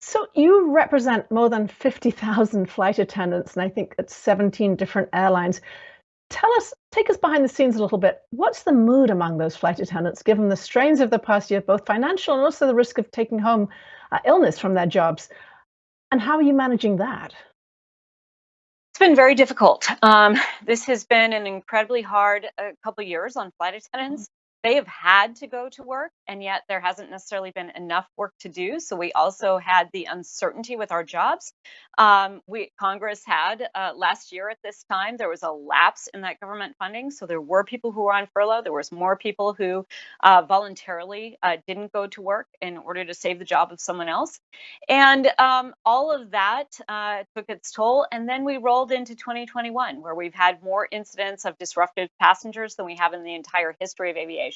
So you represent more than 50,000 flight attendants, and I think it's 17 different airlines. Take us behind the scenes a little bit. What's the mood among those flight attendants, given the strains of the past year, both financial and also the risk of taking home illness from their jobs? And how are you managing that? It's been very difficult. This has been an incredibly hard couple years on flight attendants. They have had to go to work, and yet there hasn't necessarily been enough work to do. So we also had the uncertainty with our jobs. We Congress had last year at this time there was a lapse in that government funding. So there were people who were on furlough. There was more people who voluntarily didn't go to work in order to save the job of someone else. And all of that took its toll. And then we rolled into 2021, where we've had more incidents of disruptive passengers than we have in the entire history of aviation.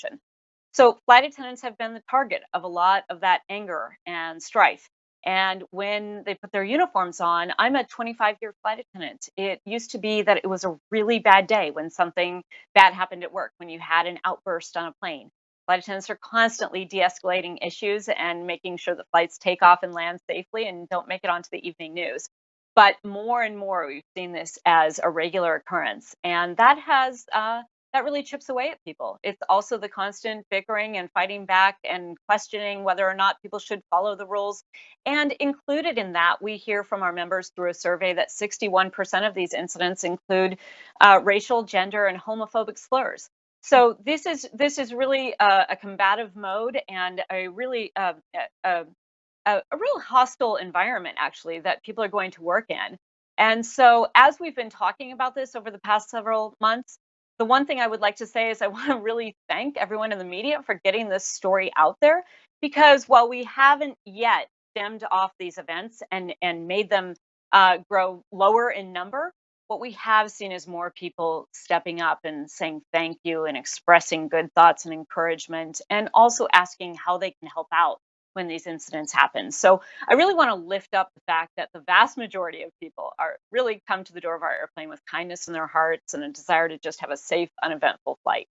So flight attendants have been the target of a lot of that anger and strife. And when they put their uniforms on, I'm a 25-year flight attendant. It used to be that it was a really bad day when something bad happened at work, when you had an outburst on a plane. Flight attendants are constantly de-escalating issues and making sure that flights take off and land safely and don't make it onto the evening news. But more and more, we've seen this as a regular occurrence, and that really chips away at people. It's also the constant bickering and fighting back and questioning whether or not people should follow the rules. And included in that, we hear from our members through a survey that 61% of these incidents include racial, gender, and homophobic slurs. So this is really a combative mode and a, a real hostile environment actually that people are going to work in. And so as we've been talking about this over the past several months, the one thing I would like to say is I want to really thank everyone in the media for getting this story out there, because while we haven't yet stemmed off these events and made them grow lower in number, what we have seen is more people stepping up and saying thank you and expressing good thoughts and encouragement, and also asking how they can help out when these incidents happen. So I really want to lift up the fact that the vast majority of people are really come to the door of our airplane with kindness in their hearts and a desire to just have a safe, uneventful flight.